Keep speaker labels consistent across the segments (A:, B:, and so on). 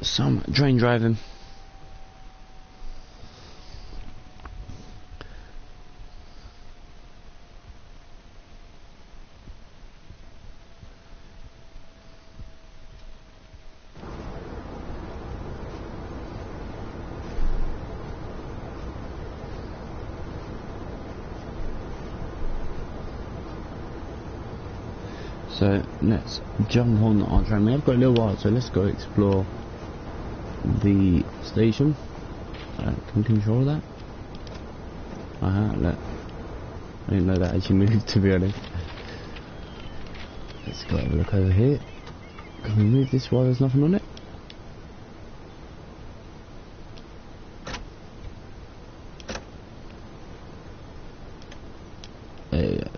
A: some train driving. So let's jump on our train. We've got a little while, so let's go explore the station. Can we control that? Look. I didn't know that actually moved, to be honest. Let's go have a look over here. Can we move this while there's nothing on it?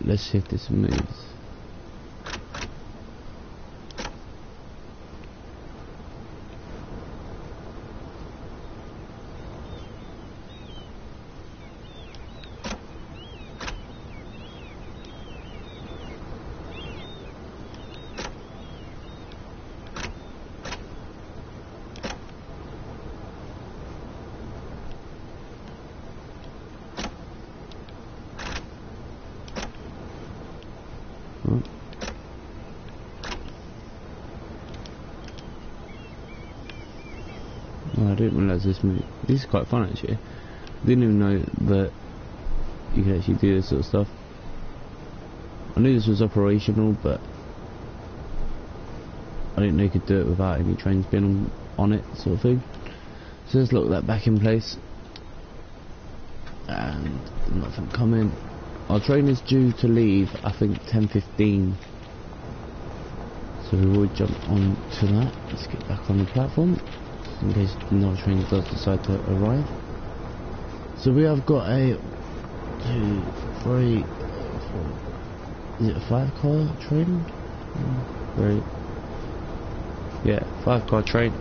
A: Let's see if this moves. Oh, I didn't realise this movie. This is quite fun actually. I didn't even know that you could actually do this sort of stuff. I knew this was operational, but I didn't know you could do it without any trains being on it, sort of thing. So let's lock that back in place. And nothing coming. Our train is due to leave, I think 10:15. So we will jump on to that. Let's get back on the platform, in case no train does decide to arrive. So we have got a 2, 3, 4. Is it a 5-car train? Right. Yeah, 5-car train.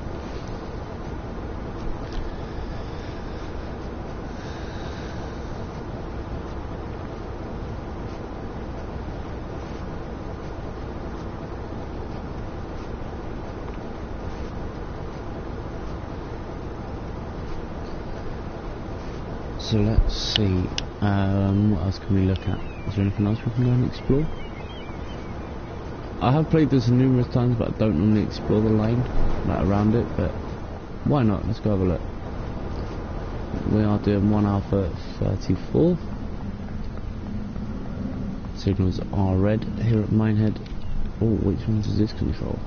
A: So let's see, what else can we look at? Is there anything else we can go and explore? I have played this numerous times, but I don't normally explore the line, like around it, but why not? Let's go have a look. We are doing 1 hour 34. Signals are red here at Minehead. Oh, which one does this control?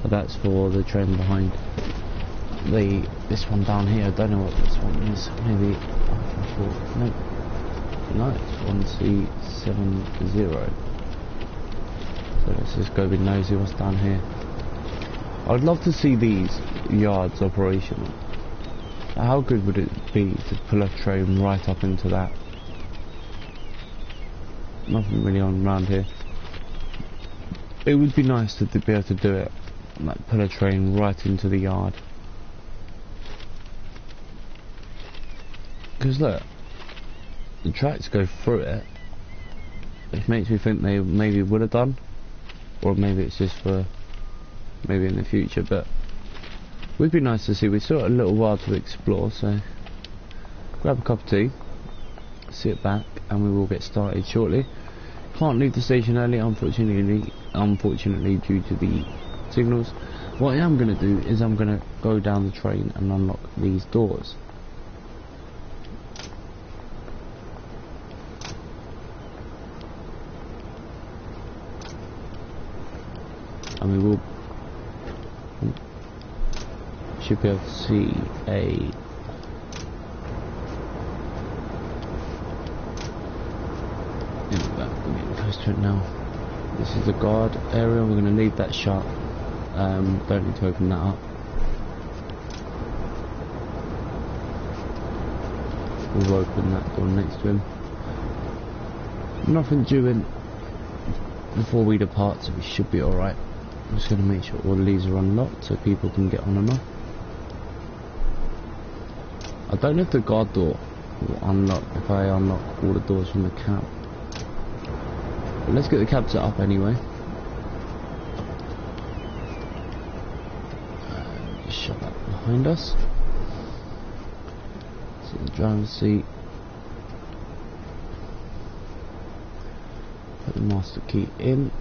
A: Oh, that's for the train behind. This one down here, I don't know what this one is. Maybe no, it's 1C70. So let's just go a bit nosy what's down here. I'd love to see these yards operational. How good would it be to pull a train right up into that? Nothing really on around here. It would be nice to be able to do it, like pull a train right into the yard. Because look, the tracks go through it, which makes me think they maybe would have done, or maybe it's just for maybe in the future, but it would be nice to see. We've still got a little while to explore, so grab a cup of tea, sit back, and we will get started shortly. Can't leave the station early, unfortunately due to the signals. What I am going to do is I'm going to go down the train and unlock these doors. And we will should be able to see a we're getting close to it now. This is the guard area. We're going to leave that shut. Don't need to open that up. We'll open that door next to him. Nothing due in before we depart, so we should be alright. I'm just going to make sure all the leaves are unlocked so people can get on and off. I don't know if the guard door will unlock if I unlock all the doors from the cab. But let's get the cab set up anyway. shut that behind us. Sit in the driver's seat. Put the master key in.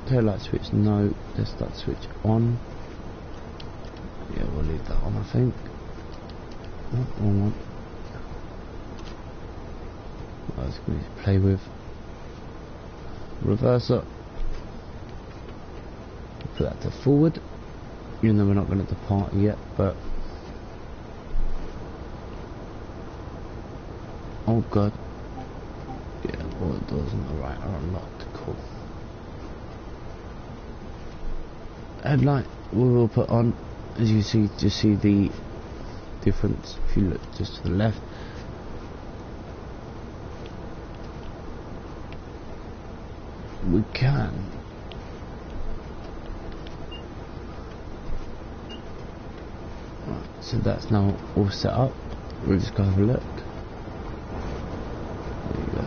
A: Tail light switch no. Desk light switch on. Yeah, we'll leave that on, I think. Oh, wrong one. I was going to play with. Reverser. Put that to forward. Even though we're not going to depart yet, but. Oh god. Yeah, all the doors on the right are unlocked. Cool. Headlight we will put on. As you see, just see the difference if you look just to the left. We can right, so that's now all set up. We'll just go have a look. There you go.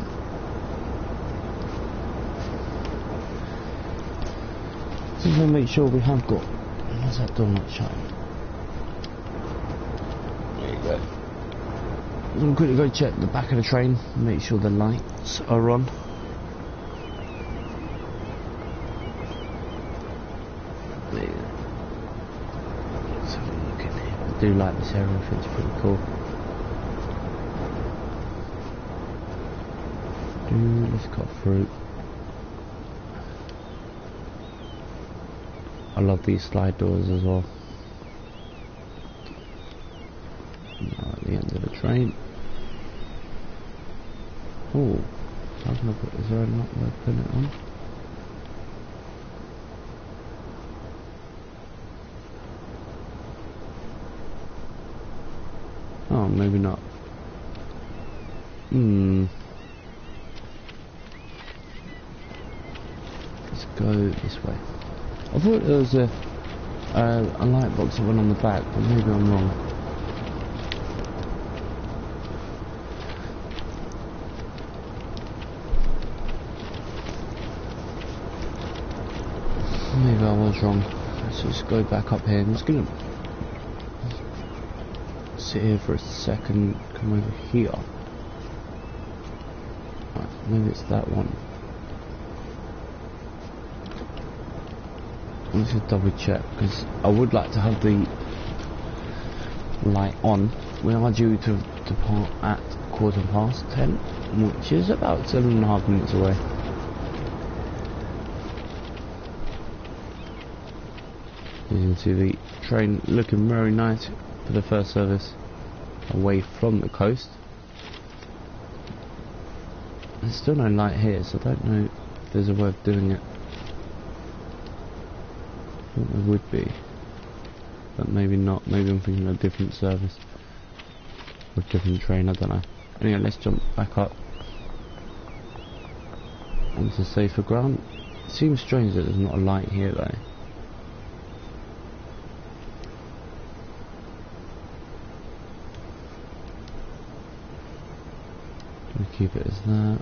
A: Just want to make sure we have got. What's that door not shutting? There you go. We'll quickly go check the back of the train, make sure the lights are on. There you go. Let's have a look in here. I do like this area, I think it's pretty cool. Let's cut through. I love these slide doors as well. Now at the end of the train. Oh, how can I put this on? Not where I put it on. Oh, maybe not. Let's go this way. I thought there was a light box that went on the back, but maybe I'm wrong. Maybe I was wrong. Let's just go back up here. I'm just gonna sit here for a second. Come over here. Right, maybe it's that one. Let's just double check, because I would like to have the light on. We are due to depart at 10:15, which is about 7.5 minutes away. As you can see the train looking very nice for the first service away from the coast. There's still no light here, so I don't know if there's a way of doing it. I thought there would be, but maybe not. Maybe I'm thinking of a different service or a different train, I don't know. Anyway, let's jump back up onto safer ground. It seems strange that there's not a light here though. We'll keep it as that.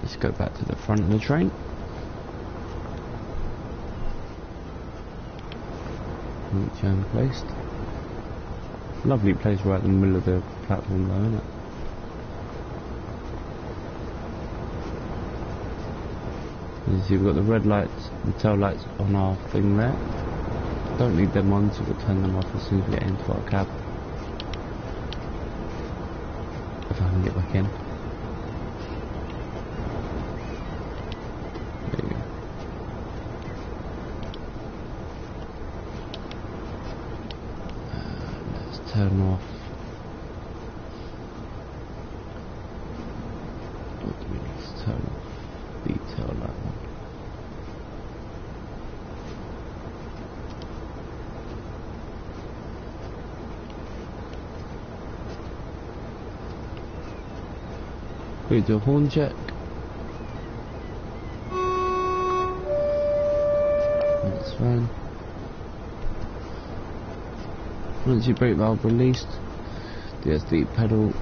A: Let's go back to the front of the train. Jam placed. Lovely place right in the middle of the platform though, isn't it? As you see, we've got the red lights, the tail lights on our thing there. Don't need them on, so we'll turn them off as soon as we get into our cab. If I can get back in. Turn off. What do we need to turn off? Detail that one. We do a horn check. That's fine. Once your brake valve released, there's the pedal.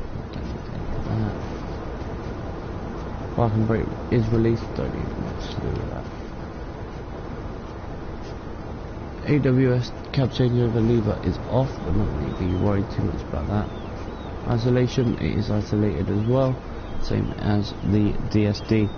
A: Parking brake is released, don't need much to do with that. AWS cab changeover lever is off. I'm not going to be worried too much about that. Isolation, it is isolated as well, same as the DSD.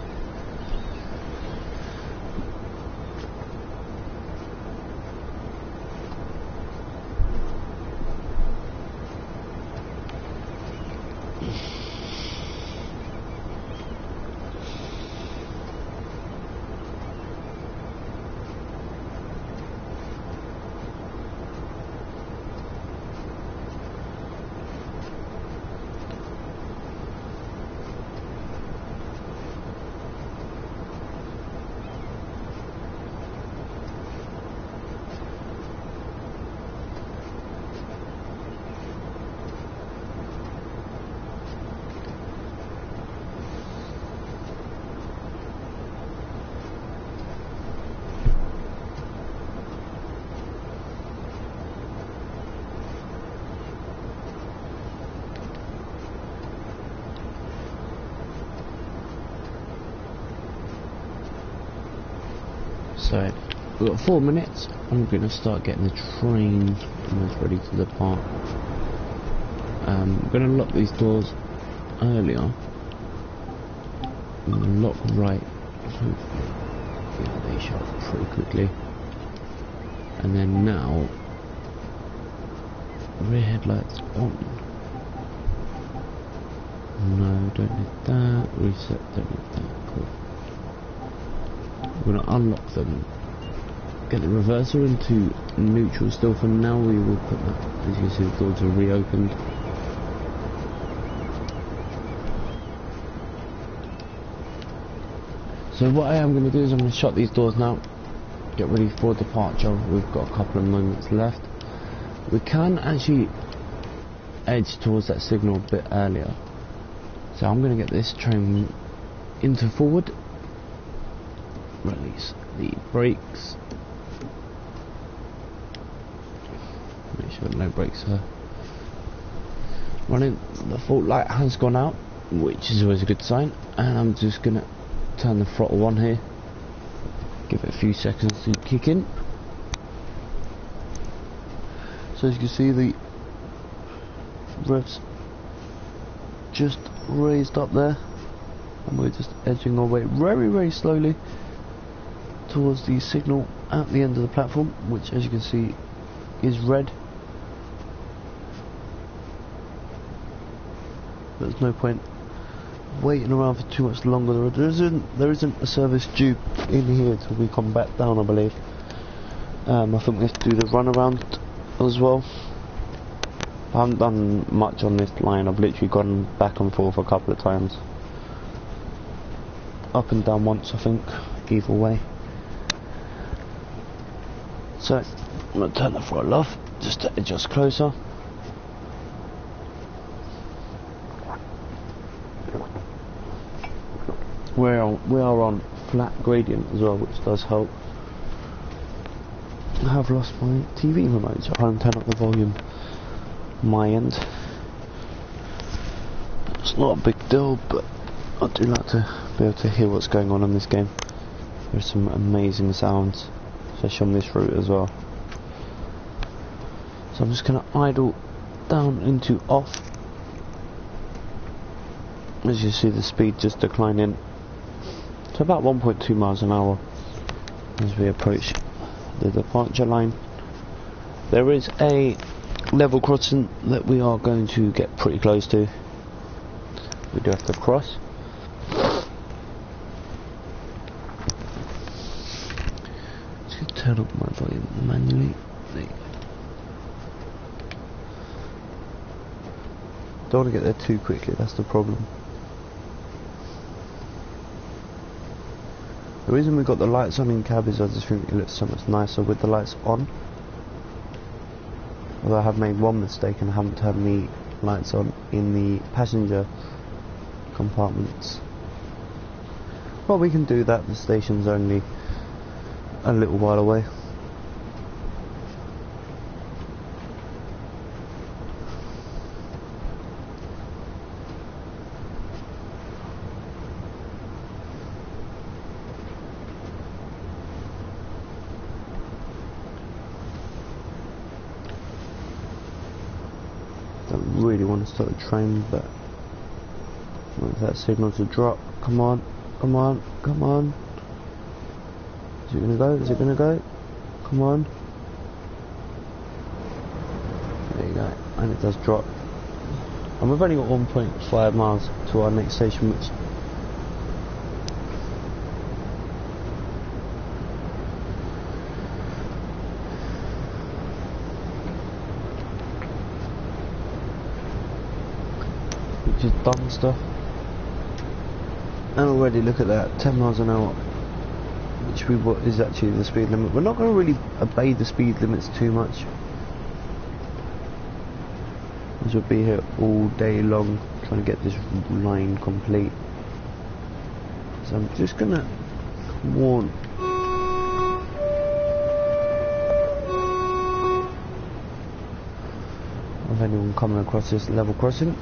A: So we've got 4 minutes. I'm going to start getting the train almost ready to depart. I'm going to lock these doors earlier. Lock right. Yeah, they shut off pretty quickly. And then now, rear headlights on. No, don't need that. Reset, don't need that. Cool. We're going to unlock them, get the reverser into neutral still for now. We will put that, as you can see, the doors are reopened. So what I am going to do is I'm going to shut these doors now, get ready for departure. We've got a couple of moments left. We can actually edge towards that signal a bit earlier. So I'm going to get this train into forward. Release the brakes. Make sure no brakes are running. The fault light has gone out, which is always a good sign. And I'm just gonna turn the throttle on here. Give it a few seconds to kick in. So as you can see, the revs just raised up there, and we're just edging our way very, very slowly towards the signal at the end of the platform, which as you can see is red. There's no point waiting around for too much longer. There isn't a service due in here till we come back down, I believe. I think we have to do the runaround as well. I haven't done much on this line. I've literally gone back and forth a couple of times, up and down once I think, either way. So I'm going to turn the throttle off just to adjust closer. We are on flat gradient as well, which does help. I have lost my TV remote, so I'll turn up the volume my end. It's not a big deal, but I do like to be able to hear what's going on in this game. There's some amazing sounds, especially on this route as well. So I'm just going to idle down into off. As you see, the speed just declining to about 1.2 miles an hour as we approach the departure line. There is a level crossing that we are going to get pretty close to. We do have to cross. Just turn up my volume manually. There you go. Don't want to get there too quickly, that's the problem. The reason we got the lights on in cab is I just think it looks so much nicer with the lights on. Although I have made one mistake and I haven't turned the lights on in the passenger compartments. Well, we can do that, the station's only a little while away. don't really want to start a train, but I want that signal to drop. Come on, come on, come on. Is it gonna go? Is it gonna go? Come on. There you go, and it does drop. And we've only got 1.5 miles to our next station, which is Dunster. And already look at that, 10 miles an hour, which is actually the speed limit. We're not going to really obey the speed limits too much, as we'll be here all day long trying to get this line complete. So I'm just going to warn of anyone coming across this level crossing.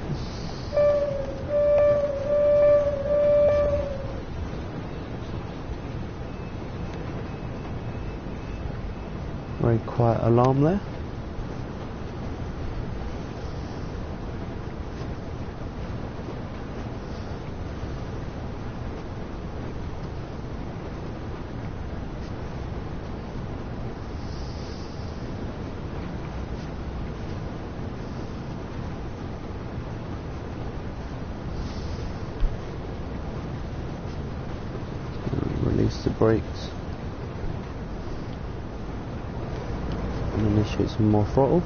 A: Very quiet alarm there. Release the brakes. And initiate some more throttle.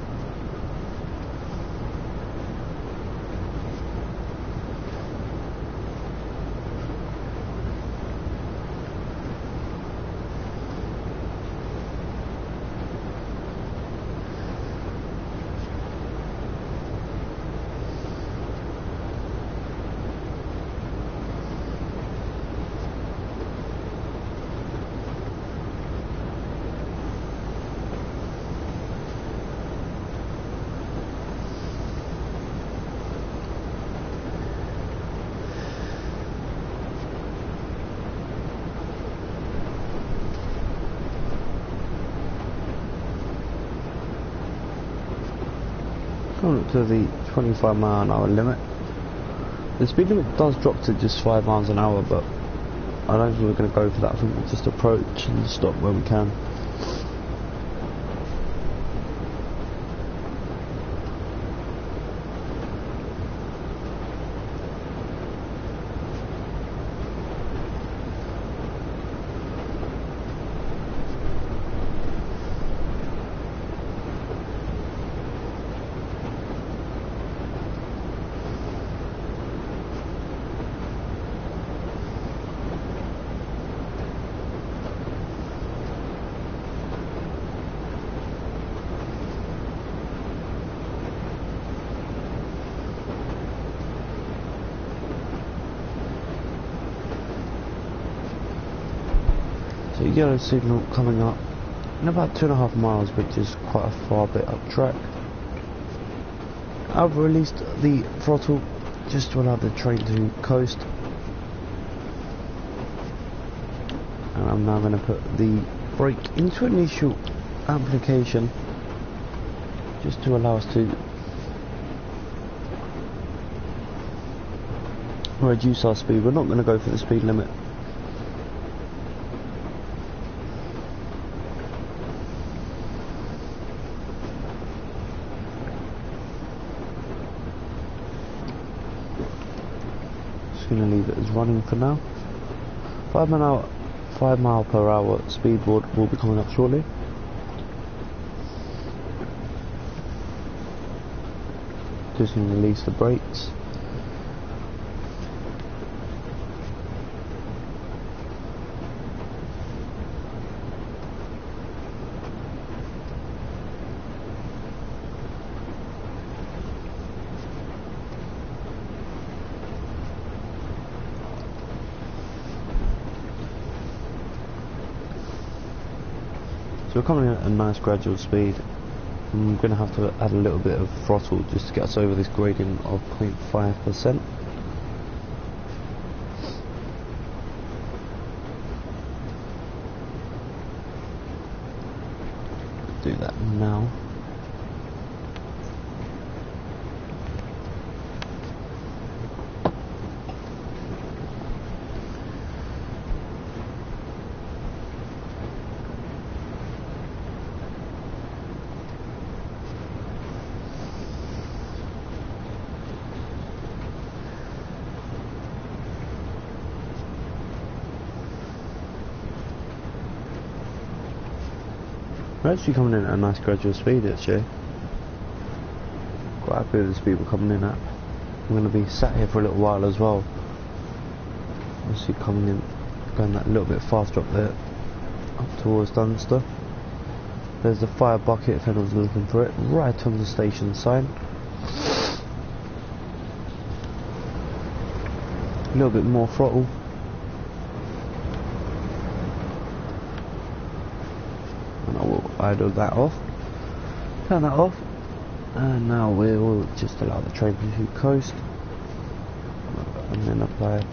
A: Coming up to the 25 mile an hour limit. The speed limit does drop to just 5 miles an hour, but I don't think we're going to go for that. I think we'll just approach and stop where we can. So yellow signal coming up in about 2.5 miles, which is quite a far bit up track. I've released the throttle just to allow the train to coast, and I'm now going to put the brake into initial application just to allow us to reduce our speed. We're not going to go for the speed limit. Going to leave it as running for now. 5 mile per hour speed board will be coming up shortly. Just going to release the brakes. So we're coming in at a nice gradual speed. I'm going to have to add a little bit of throttle just to get us over this gradient of 0.5%. Do that now. We're actually coming in at a nice gradual speed actually. Quite happy with the speed we're coming in at. I'm going to be sat here for a little while as well. Obviously coming in, going that little bit faster up there, up towards Dunster. There's the fire bucket if anyone's looking for it, right on the station sign. A little bit more throttle. And I will idle that off. Turn that off. And now we'll just allow the train to coast. And then apply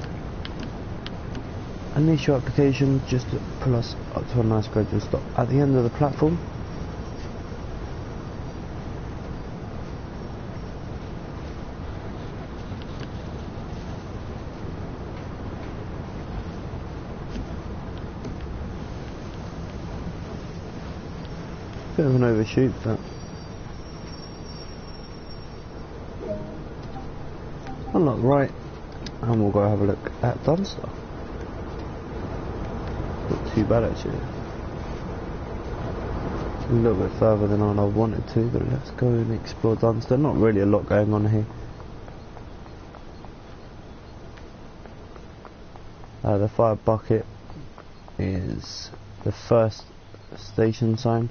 A: initial application just to pull us up to a nice gradual stop at the end of the platform. Bit of an overshoot, but unlock right, and we'll go have a look at Dunster. Not too bad actually. A little bit further than I wanted to, but let's go and explore Dunster. Not really a lot going on here. The fire bucket is the first station sign.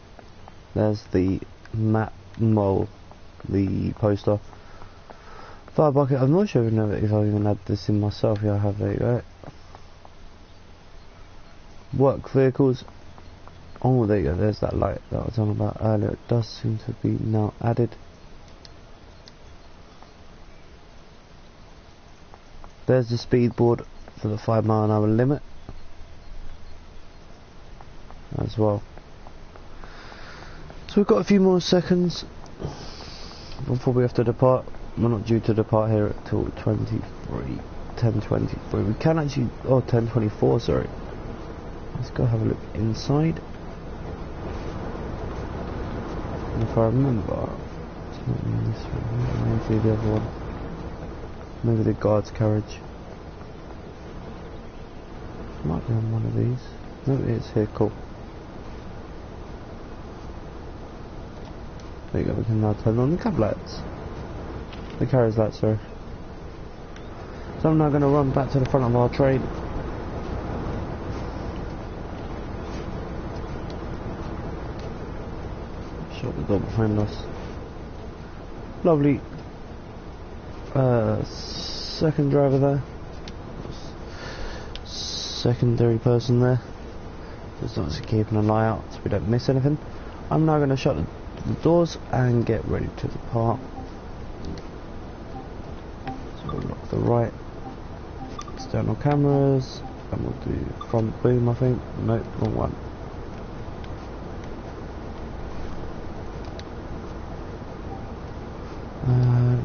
A: There's the map mole, the poster. Fire bucket, I'm not sure if I've even had this in myself. Yeah, I have. There you go. Work vehicles. Oh, there you go, there's that light that I was on about earlier. It does seem to be now added. There's the speed board for the 5 mile an hour limit as well. So we've got a few more seconds before we have to depart. We're not due to depart here until 10:23. We can actually, 10:24, sorry. Let's go have a look inside. And if I remember, it's not in this one, maybe the other one. Maybe the guard's carriage. Might be on one of these. No, it is here, cool. There you go, we can now turn on the cab lights. The carriage lights, sorry. So I'm now going to run back to the front of our train. Shut the door behind us. Lovely. Second driver there. Secondary person there. Just obviously keeping an eye out so we don't miss anything. I'm now going to shut the doors and get ready to depart. So we'll lock the right external cameras and we'll do front boom, I think. Nope, wrong one.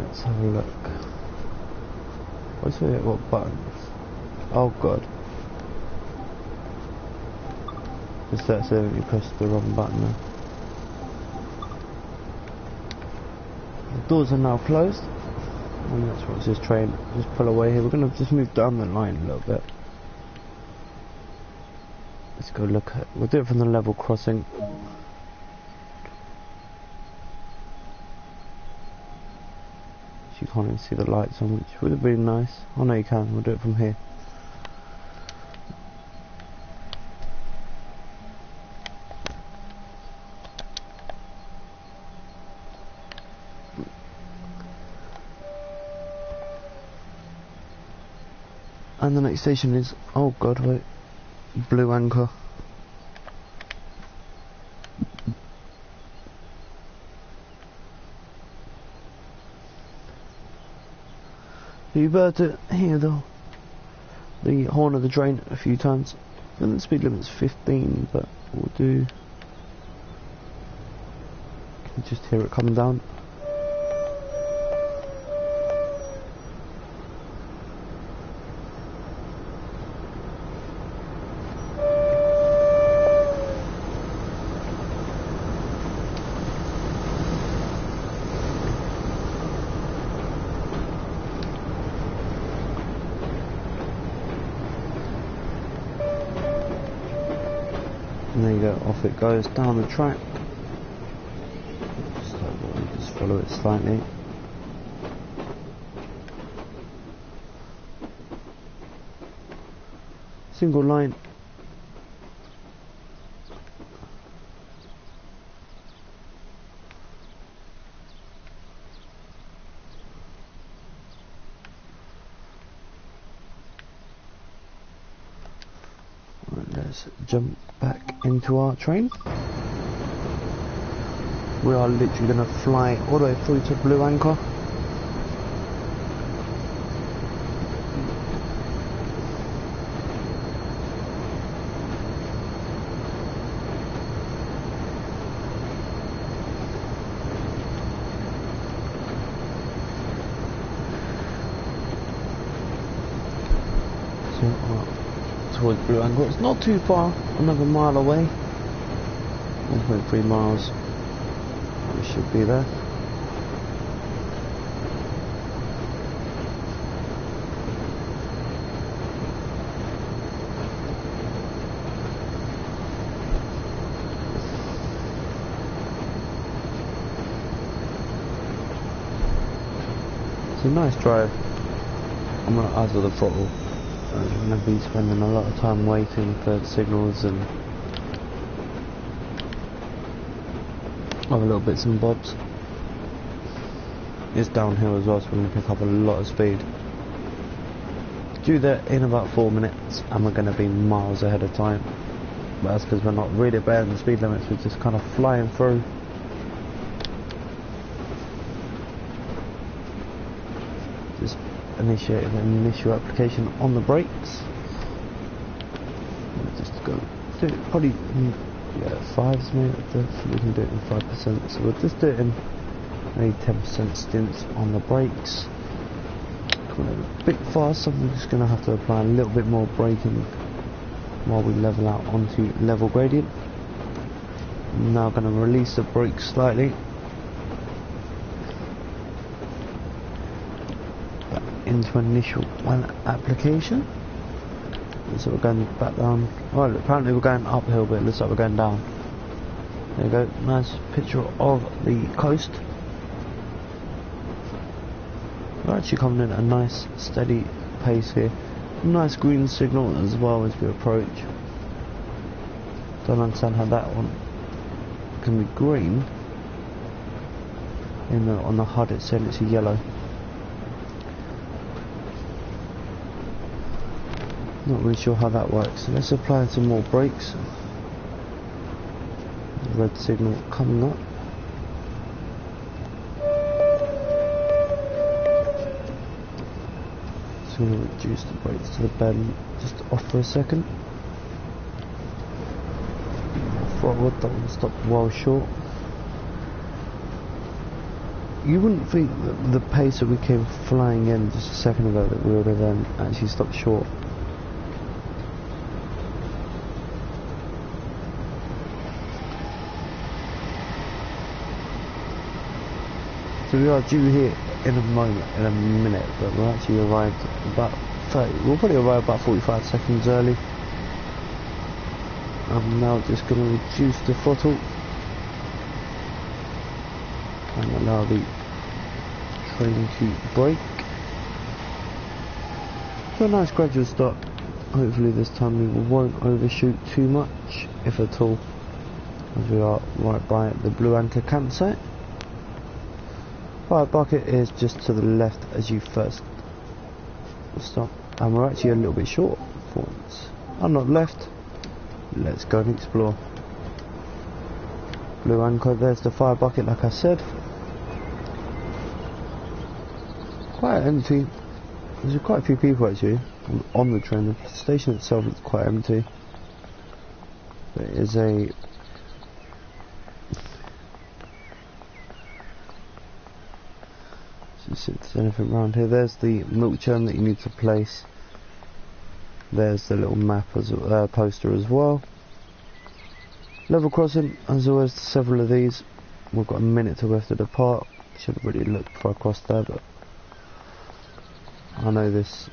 A: Let's have a look. What's it? What buttons? Oh god. Just that's it, you pressed the wrong button there. The doors are now closed. And that's what this train. Just pull away here. We're gonna just move down the line a little bit. Let's go look at. We'll do it from the level crossing. You can't even see the lights on, which would have been nice. Oh no, you can. We'll do it from here. And the next station is, oh god, wait, Blue Anchor. You better hear the horn of the train a few times. And the speed limit's 15, but we'll do. You can just hear it coming down. And there you go, off it goes down the track. follow it slightly. Single line. Let's jump back into our train. We are literally going to fly all the way through to Blue Anchor. Towards Blue Anchor. It's not too far, another mile away. 1.3 miles. We should be there. It's a nice drive. I'm gonna add to the throttle. I'm going to be spending a lot of time waiting for signals and other little bits and bobs. It's downhill as well, so we're going to pick up a lot of speed. Due there in about 4 minutes, and we're going to be miles ahead of time. But that's because we're not really obeying the speed limits, we're just kind of flying through. Just initiating an initial application on the brakes. Just go do it probably 5s maybe. We can do it in 5%, so we'll just do it in maybe 10% stints on the brakes. Coming a bit fast, so we're just going to have to apply a little bit more braking while we level out onto level gradient. I'm now going to release the brakes slightly. Into initial one application. So we're going back down. Well, apparently we're going uphill, but it looks like we're going down. There you go, nice picture of the coast. We're actually coming in at a nice steady pace here. Nice green signal as well as we approach. Don't understand how that one can be green. On the HUD it said it's a yellow. Not really sure how that works. So let's apply some more brakes. Red signal coming up. Just going to reduce the brakes to the bend just off for a second. Forward, that one stopped well short. You wouldn't think that the pace that we came flying in just a second ago that we would have then actually stopped short. So we are due here in a minute, but we'll actually arrive about 30, we'll probably arrive about 45 seconds early. I'm now just going to reduce the throttle and allow the train to brake. So a nice gradual start. Hopefully this time we won't overshoot too much, if at all, as we are right by the Blue Anchor campsite. Fire bucket is just to the left as you first stop, and we're actually a little bit short for once. I'm not left. Let's go and explore. Blue Anchor, there's the fire bucket like I said. Quite empty. There's quite a few people actually on the train. The station itself is quite empty. There is a see if there's anything around here. There's the milk churn that you need to place. There's the little map as poster as well. Level crossing, as always, several of these. We've got a minute till we have to depart. Should have really looked before I crossed there, but I know this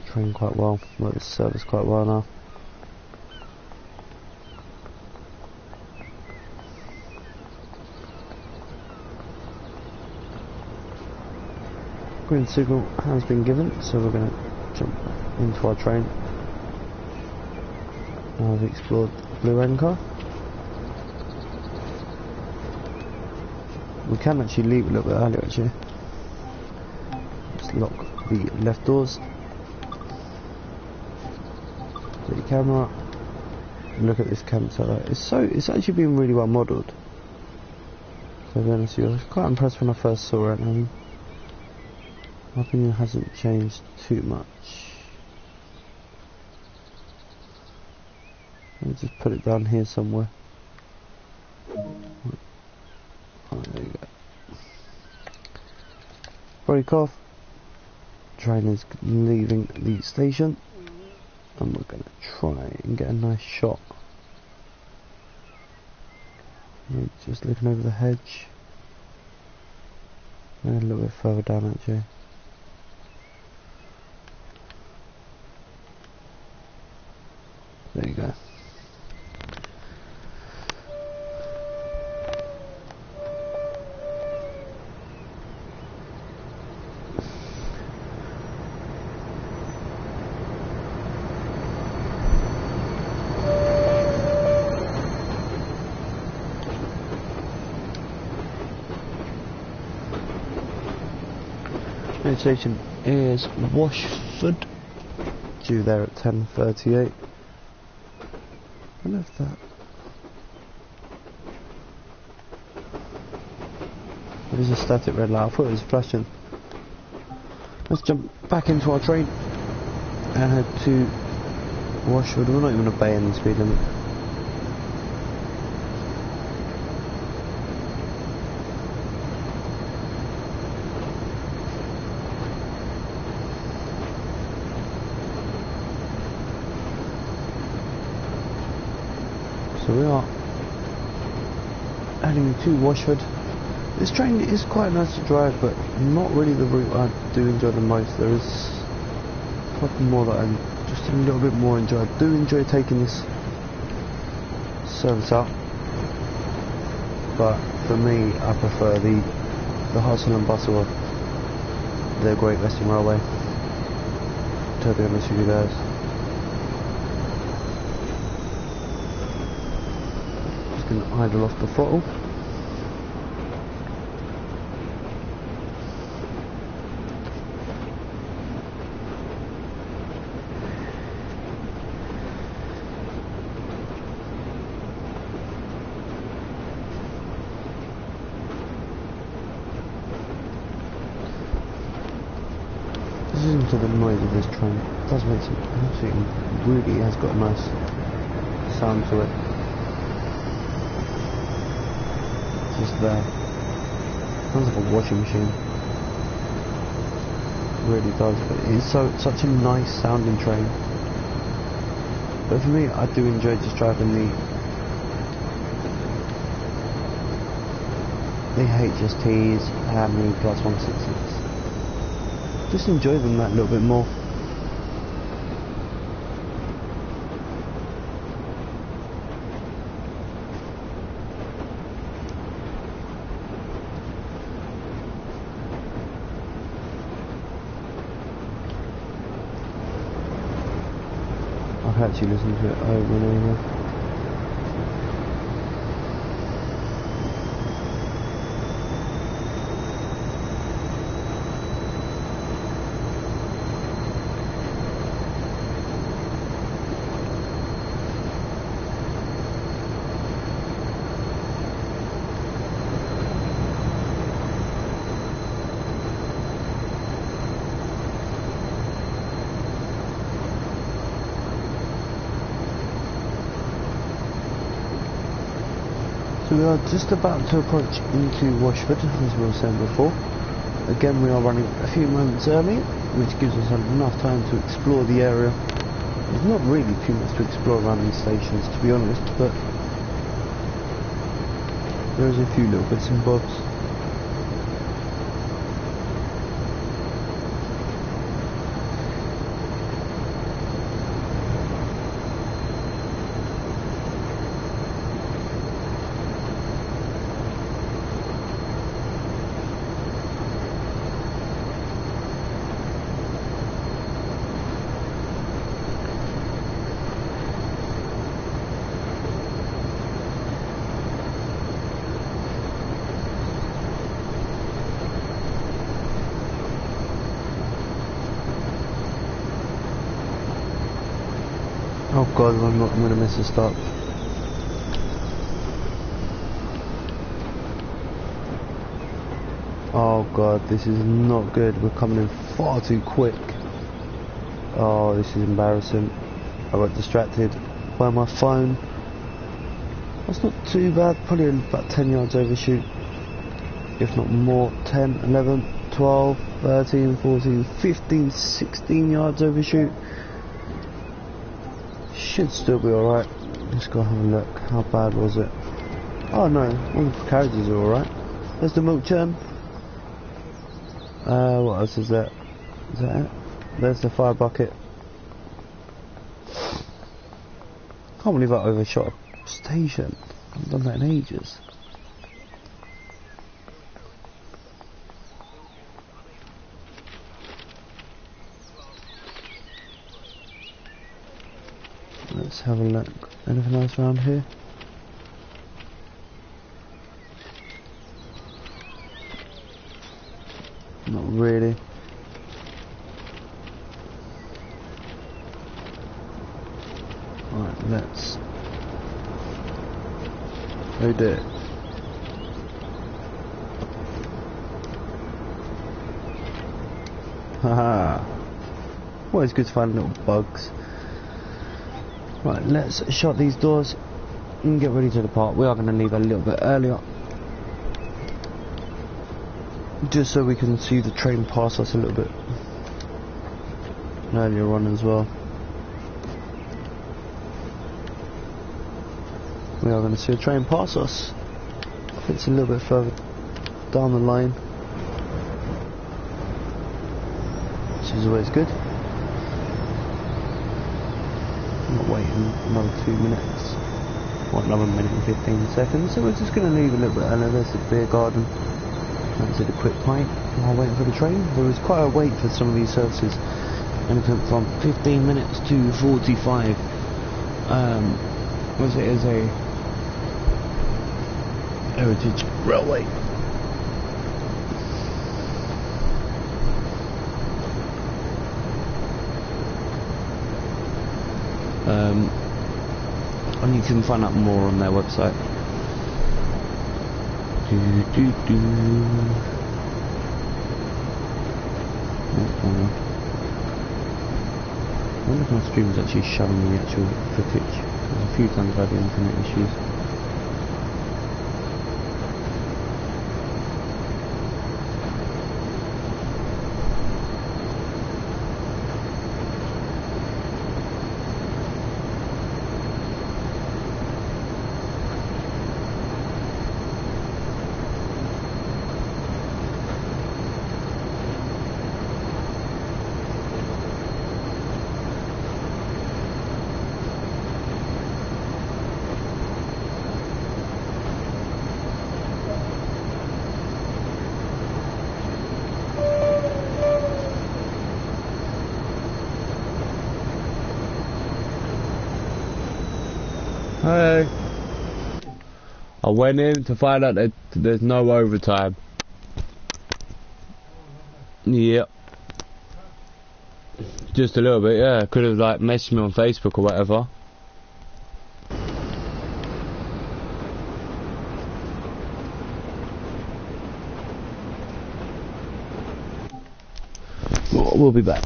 A: train quite well. Well, this service quite well now. green signal has been given, so we're going to jump into our train. Now we've explored Blue Anchor. We can actually leave a little bit earlier actually. Let's lock the left doors. Take the camera. And look at this campsite. It's actually been really well modelled. So to be honest with you, I was quite impressed when I first saw it, and my opinion hasn't changed too much. Let me just put it down here somewhere. Oh, there you go. Break off. Train is leaving the station, and we're going to try and get a nice shot. Just looking over the hedge, and a little bit further down actually. There you go. The station is Washford, due there at 10:38. I love that. It is a static red light. I thought it was flashing. Let's jump back into our train and head to Washford. We're not even obeying the speed limit. So we are heading to Washford. This train is quite nice to drive, but not really the route I do enjoy the most. There is a couple more that I just a little bit more enjoy. I do enjoy taking this service out, but for me I prefer the hustle and bustle of the Great Western Railway, to be honest with you guys. Idle off the throttle. Listen to the noise of this train. It does make some absolutely, really has got a nice sound to it. Just there. Sounds like a washing machine. It really does, but it is such a nice sounding train. But for me, I do enjoy just driving the HSTs and the Class 166. Just enjoy them that little bit more. I've actually listened to it over and over. So we are just about to approach into Washford, as we were saying before. Again, we are running a few moments early, which gives us enough time to explore the area. There's not really too much to explore around these stations, to be honest, but there's a few little bits and bobs. god, I'm gonna miss a stop. Oh god, this is not good. We're coming in far too quick. Oh, this is embarrassing. I got distracted by my phone. That's not too bad, probably about 10 yards overshoot, if not more. 10, 11, 12, 13, 14, 15, 16 yards overshoot. Should still be alright. Let's go have a look. How bad was it? Oh no, all the carriages are alright. There's the milk churn. What else is that? Is that it? There's the fire bucket. Can't believe I overshot a station. I haven't done that in ages. Let's have a look. Anything else around here? Not really. Right, let's go do it. Haha. Always good to find little bugs. Right, let's shut these doors and get ready to depart. We are going to leave a little bit earlier, just so we can see the train pass us a little bit earlier on as well. We are going to see a train pass us. It's a little bit further down the line, which is always good. I'm not waiting another 2 minutes, or another minute and 15 seconds, so we're just going to leave a little bit earlier. There's the beer garden. That's a quick pint while waiting for the train. There was quite a wait for some of these services, anything from 15 minutes to 45. Was it as a heritage railway. And you can find out more on their website. I wonder if my stream is actually showing the actual footage. There's a few times I've had internet issues. Hey, I went in to find out that there's no overtime. Yep. Just a little bit, yeah. Could have like messaged me on Facebook or whatever. We'll be back.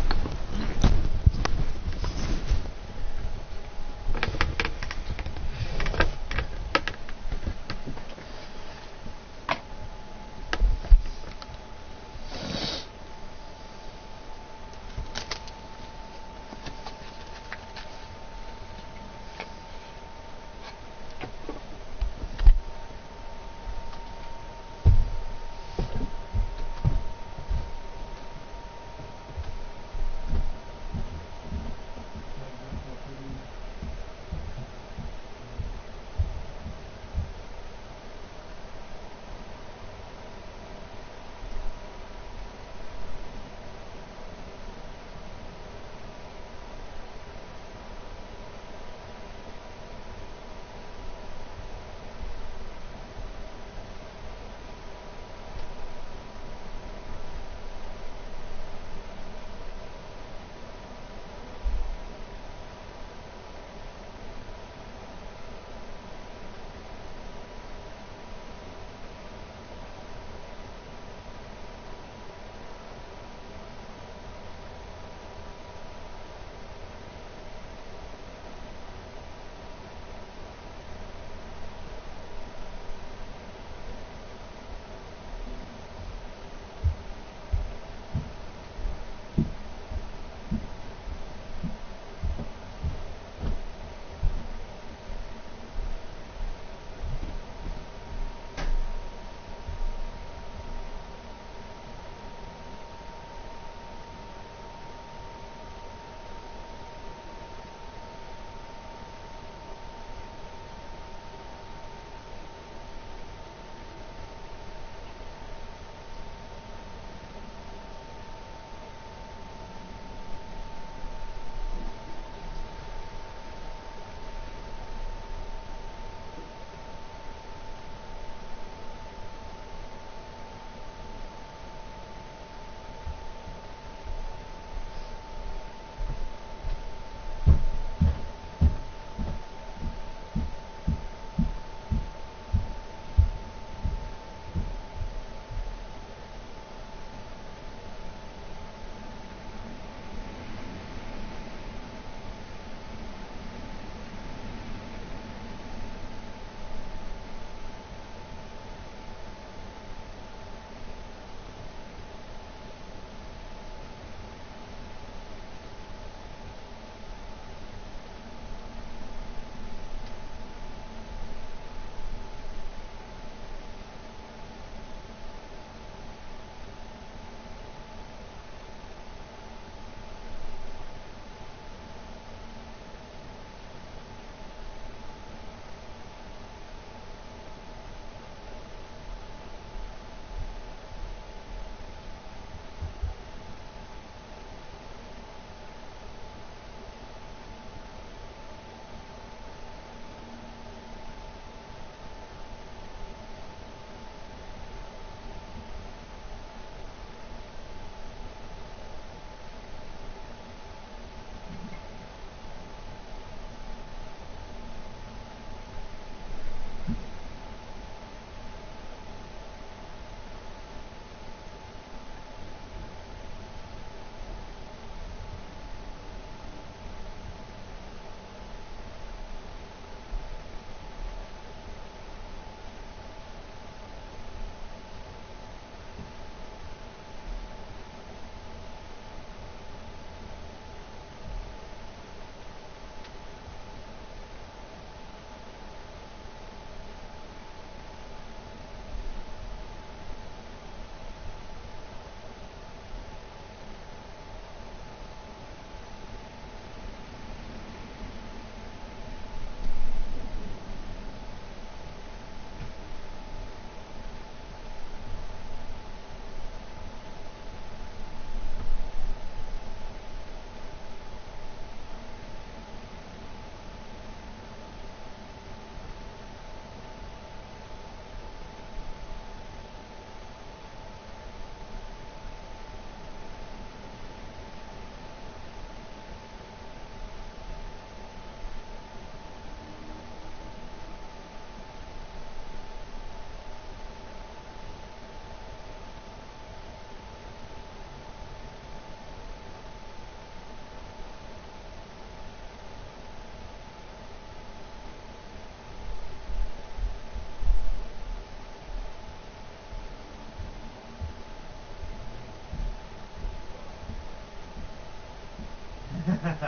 A: Alright,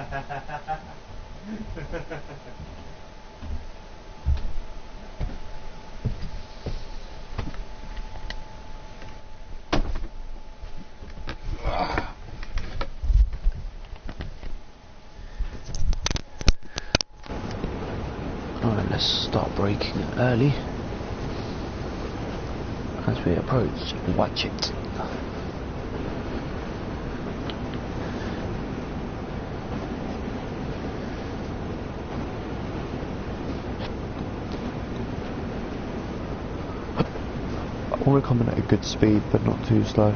A: let's start braking early as we approach. Watch it. I want to come in at a good speed but not too slow.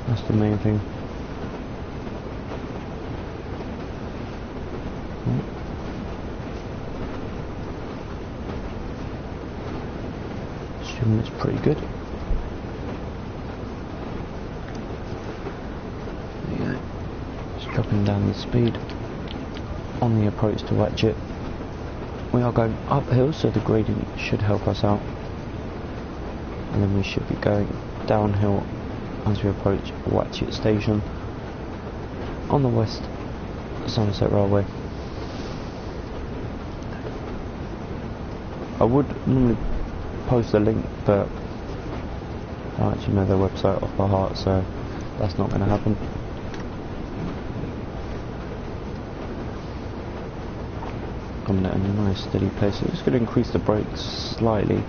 A: That's the main thing. Assuming it's pretty good. There you go. Just dropping down the speed on the approach to Watchet. We are going uphill, so the gradient should help us out, and then we should be going downhill as we approach Watchet station on the West Somerset Railway. I would normally post a link, but I don't actually know their website off by heart, so that's not going to happen. Coming at a nice steady pace. I'm just going to increase the brakes slightly,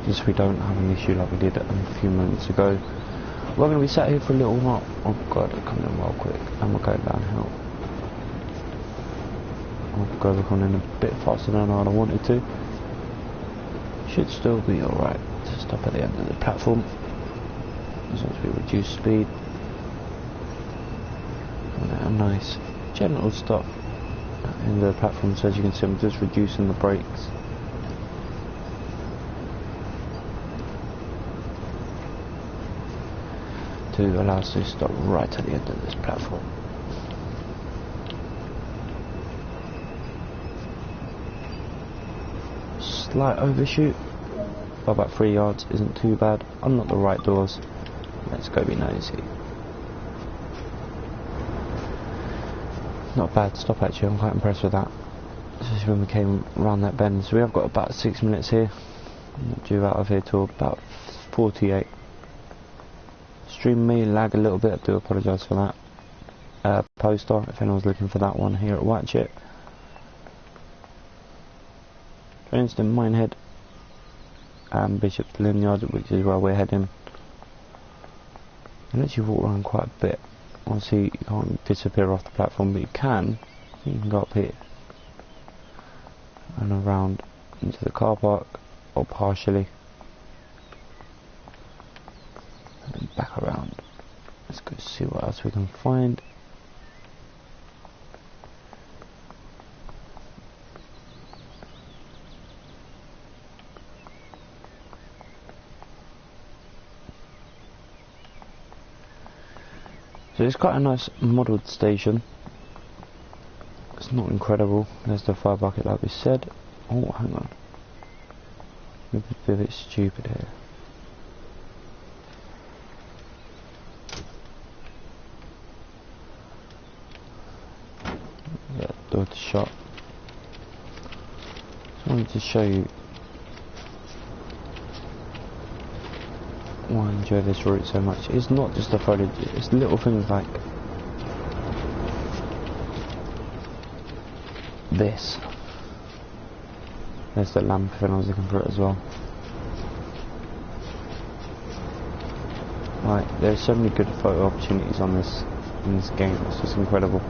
A: just so we don't have an issue like we did a few moments ago. We're going to be sat here for a little while. Oh god, they're coming in well quick, and we're going downhill. I'll go back on in a bit faster than I wanted to. Should still be alright to stop at the end of the platform, as long as we reduce speed. And a nice gentle stop at the end of the platform, so as you can see I'm just reducing the brakes. To allow us to stop right at the end of this platform. Slight overshoot by about 3 yards isn't too bad. Unlock the right doors. Let's go be nosy. Not a bad stop actually, I'm quite impressed with that. This is when we came around that bend. So we have got about 6 minutes here. I'm not due out of here till about 48. Stream may lag a little bit, I do apologise for that. Poster, if anyone's looking for that one here at Watchet. Trainston, Minehead, and Bishop's Lanyard, which is where we're heading. You actually walk around quite a bit. Obviously you can't disappear off the platform, but you can go up here and around into the car park, or partially, and then back around. Let's go see what else we can find. So it's quite a nice modelled station. It's not incredible. There's the fire bucket like we said. Oh, hang on. Maybe a bit stupid here. Yeah, door to shut. Just wanted to show you why I enjoy this route so much. It's not just the foliage, it's little things like this. There's the lamp if anyone's looking for it as well. Right, there's so many good photo opportunities on this in this game, it's just incredible.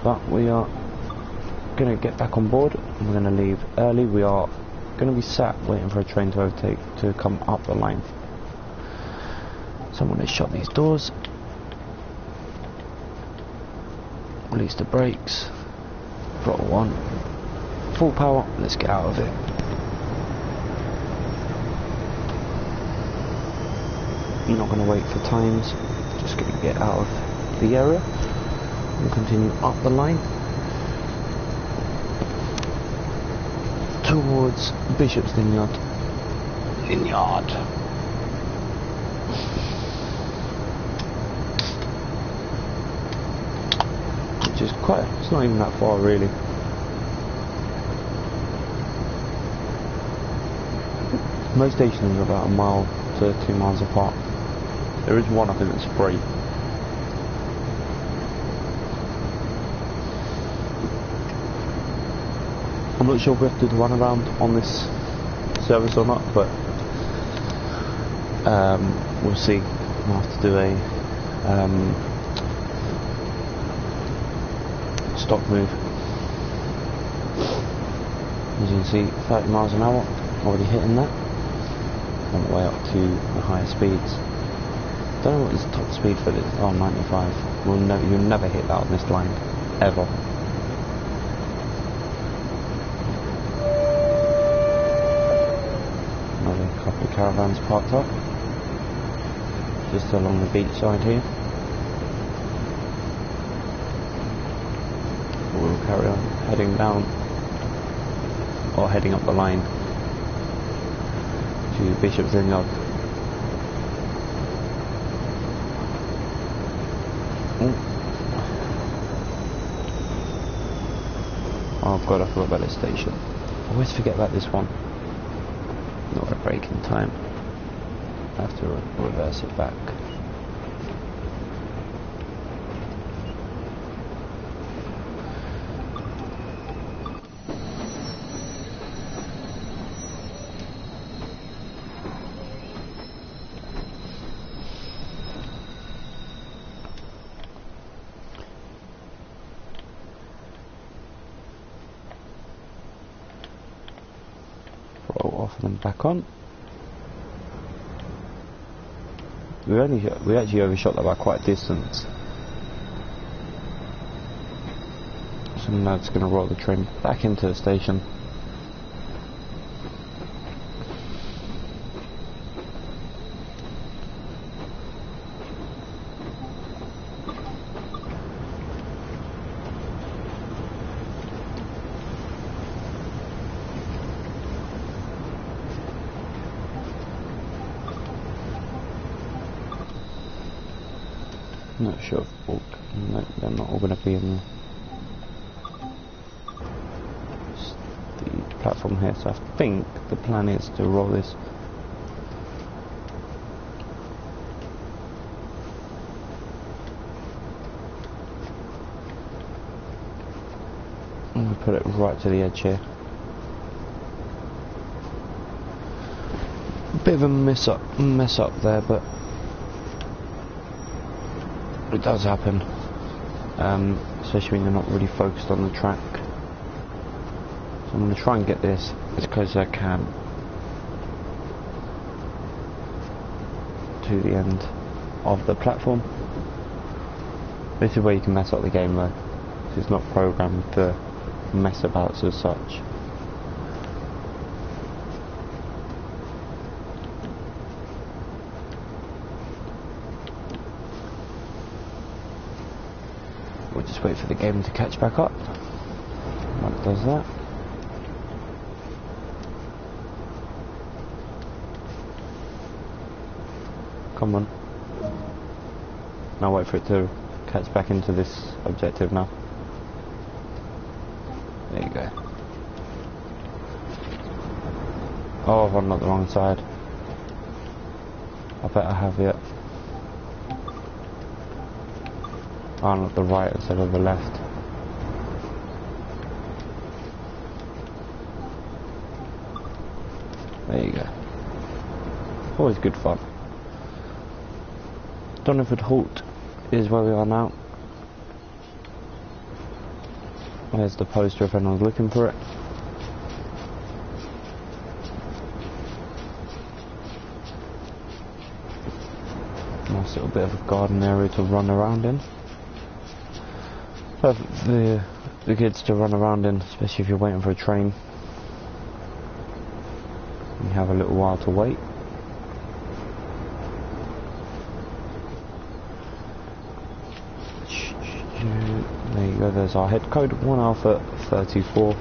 A: But we are going to get back on board and we're going to leave early. We are going to be sat waiting for a train to overtake to come up the line. So I'm going to shut these doors, release the brakes, throttle 1, full power, let's get out of it. You're not going to wait for times, just going to get out of the area and continue up the line towards Bishop's Lanyard. Vineyard. Which is quite, it's not even that far really. Most stations are about a mile to 2 miles apart. There is one I think that's free. I'm not sure if we have to do the runaround on this service or not, but we'll see. We'll have to do a stock move. As you can see, 30 miles an hour, already hitting that. On the way up to the higher speeds. Don't know what his top speed for this. Oh, 95. You'll never hit that on this line, ever. Another couple of caravans parked up, just along the beach side here. We'll carry on heading down, or heading up the line to Bishop's Vineyard. Oh god, I forgot about this station. I always forget about this one. Not a break in time. I have to reverse it back. Off and then back on. We actually overshot that by quite a distance. So now it's going to roll the train back into the station. I'm not sure if they're not all going to be in the platform here, so I think the plan is to roll this and put it right to the edge here. A bit of a mess up there, but it does happen, especially when you're not really focused on the track. So I'm going to try and get this as close as I can to the end of the platform. This is where you can mess up the game though, because it's not programmed to mess about as such. We'll just wait for the game to catch back up. When it does that. Come on. Now wait for it to catch back into this objective now. There you go. Oh, I've unlocked the wrong side. I bet I have it. I unlocked the right instead of the left. There you go. Always good fun. Doniford Halt is where we are now. There's the poster if anyone's looking for it. Nice little bit of a garden area to run around in. Perfect for the kids to run around in, especially if you're waiting for a train. You have a little while to wait. There you go, there's our head code, 1 Alpha 34.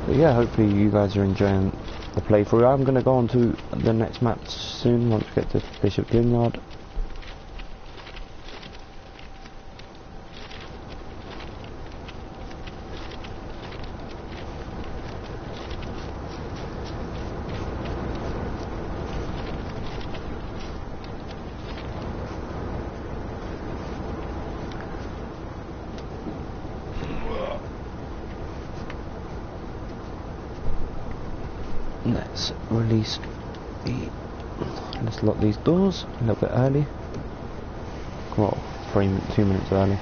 A: But yeah, hopefully you guys are enjoying the playthrough. I'm going to go on to the next map soon once we get to Bishop Vineyard. Let's release let's lock these doors a little bit early. Well, 2 minutes early.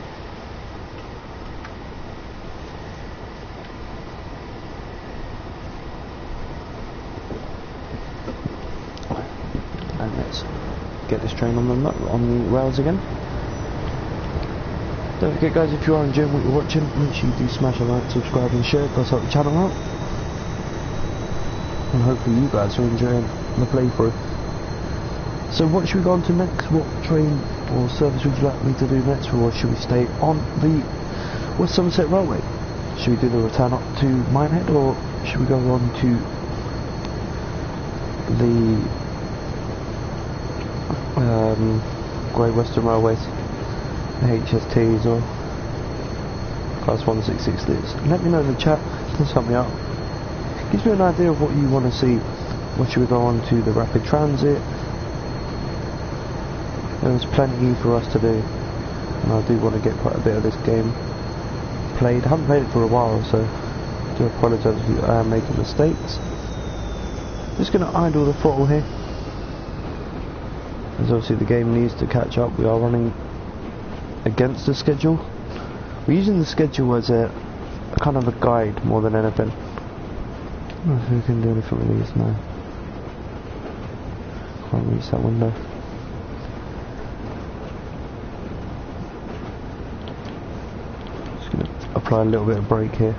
A: And let's get this train on the rails again. Don't forget guys, if you are enjoying what you're watching, make sure you do smash a like, subscribe and share. It does help the channel out. And hopefully you guys are enjoying the playthrough. So what should we go on to next? What train or service would you like me to do next, or should we stay on the West Somerset Railway? Should we do the return up to Minehead, or should we go on to the Great Western Railways, the HSTs or Class 166s? Let me know in the chat, please help me out. Gives me an idea of what you want to see. What should we go on to the rapid transit? There's plenty for us to do, and I do want to get quite a bit of this game played. I haven't played it for a while, so I do apologise if I am making mistakes. Just going to idle the throttle here, as obviously the game needs to catch up. We are running against the schedule. We're using the schedule as a kind of a guide more than anything. I don't know if we can do anything with these now. Can't reach that window. Just going to apply a little bit of brake here.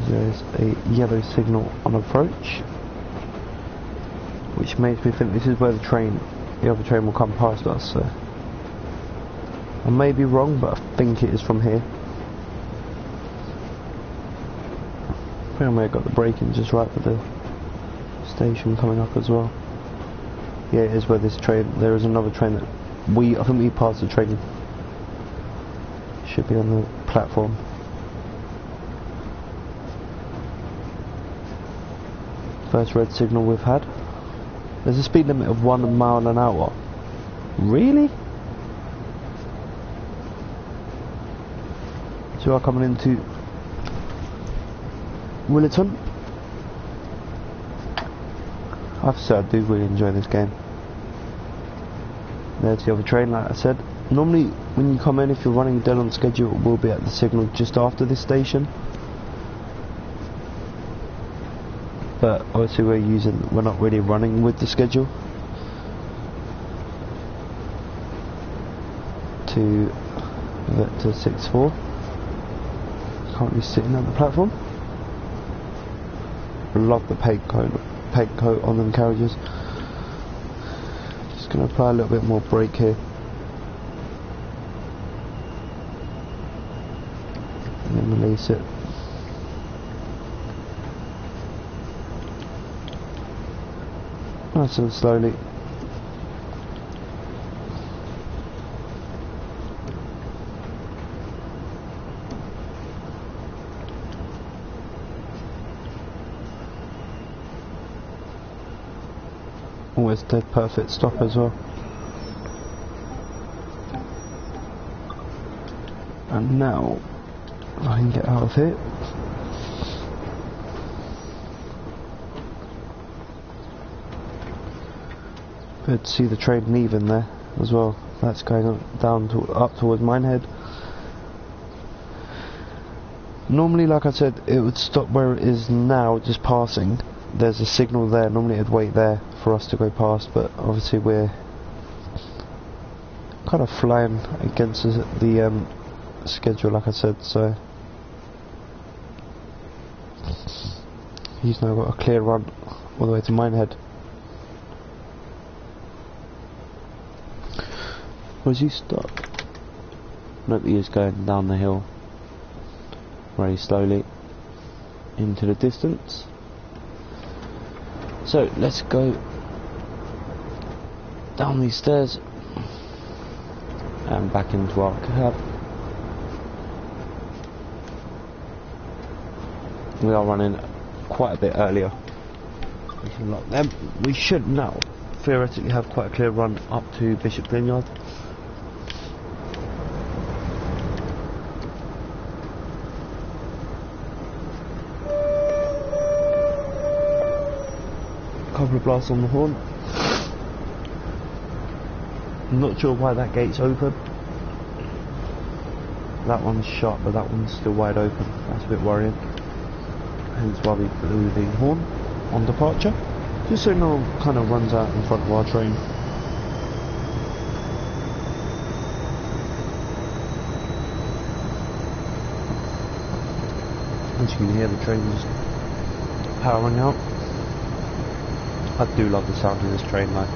A: There's a yellow signal on approach, which makes me think this is where the other train will come past us. So I may be wrong, but I think it is from here. I think I may have got the braking just right for the station coming up as well. Yeah, it is where this train, there is another train that I think we passed the train. Should be on the platform. First red signal we've had. There's a speed limit of 1 mile an hour. Really? So we are coming into Willerton. I have to say I do really enjoy this game. There's the other train, like I said. Normally when you come in, if you're running dead on schedule, it will be at the signal just after this station. But obviously we're not really running with the schedule to Vector 64. Currently sitting on the platform. Love the paint coat on them carriages. Just going to apply a little bit more brake here, and then release it. Nice and slowly. Always dead perfect stop as well. And now I can get out of here. Good to see the train leaving there as well. That's going up towards Minehead. Normally, like I said, it would stop where it is now, just passing. There's a signal there. Normally it'd wait there for us to go past, but obviously we're kind of flying against the schedule, like I said, so he's now got a clear run all the way to Minehead. Was he stuck? Nope, he is going down the hill very slowly into the distance. So let's go down these stairs and back into our cab. We are running quite a bit earlier. We should now theoretically have quite a clear run up to Bishop Vineyard. Couple of blasts on the horn. I'm not sure why that gate's open. That one's shut, but that one's still wide open. That's a bit worrying. Hence why we blew the horn on departure, just so no one kind of runs out in front of our train. As you can hear, the train just powering out. I do love the sound of this train line.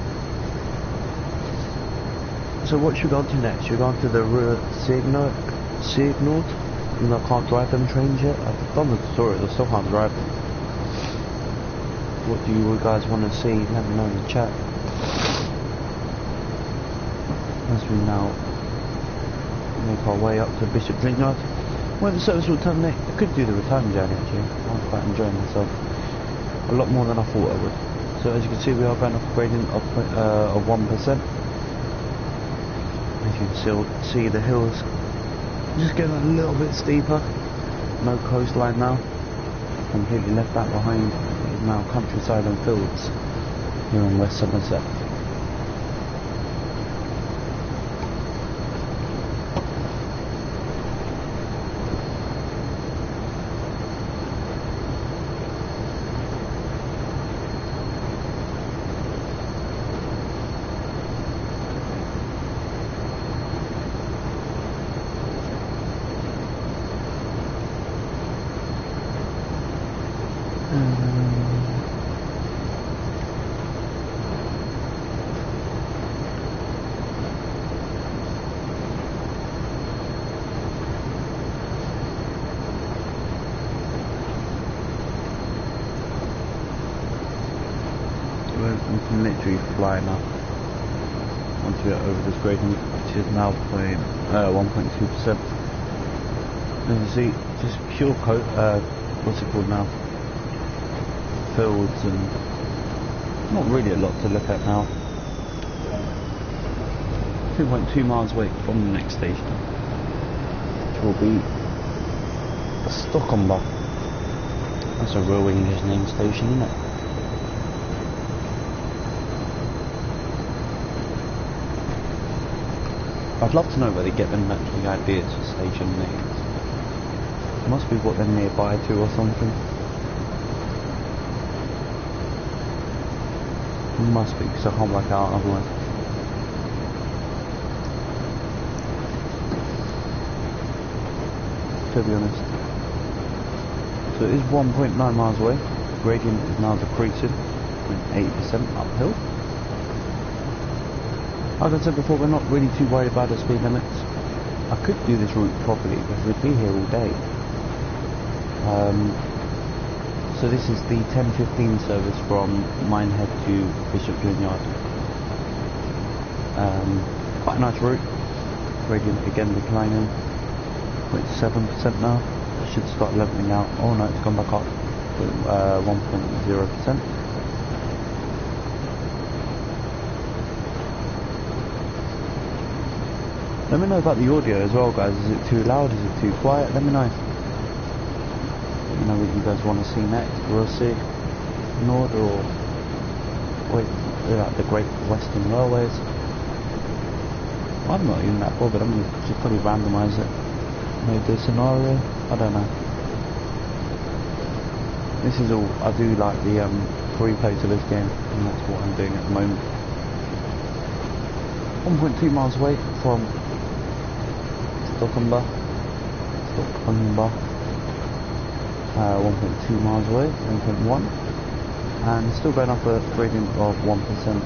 A: So what should we go on to next? Should we go on to the Signord? And I can't drive them trains yet. I've done the tutorial, I still can't drive them. What do you guys want to see? Let me know in the chat. As we now make our way up to Bishop Vineyard, where the service will terminate. I could do the return journey actually. I'm quite enjoying myself. A lot more than I thought I would. So as you can see, we are going off a gradient of 1%. As you can still see, the hills just getting a little bit steeper. No coastline now. Completely left that behind. It's now countryside and fields here in West Somerset. We can literally fly now once we are over this gradient, which is now 1.2%. As you see, just pure what's it called now? Fields, and not really a lot to look at now. 2.2 miles away from the next station, which will be Stockholm. That's a real English name station, isn't it? I'd love to know where they get them actually ideas for station names. It must be what they're nearby to or something. It must be, because I can't work out otherwise. To be honest. So it is 1.9 miles away. Gradient is now decreasing, 8% uphill. Like I said before, we're not really too worried about the speed limits. I could do this route properly because we'd be here all day. So this is the 10:15 service from Minehead to Bishop Vineyard. Quite a nice route. Gradient again declining, 0.7% now. It should start leveling out. Oh no, it's gone back up to 1.0%. Let me know about the audio as well, guys. Is it too loud? Is it too quiet? Let me know. Let me know what you guys want to see next. We'll see Nord or wait, like the Great Western Railways. I'm not even that bothered. I'm gonna just probably randomise it. Maybe the scenario. I don't know. This is all. I do like the free play to this game, and that's what I'm doing at the moment. 1.2 miles away from Stockholm. 1.2 miles away, 1.1, and still going up a gradient of 1%.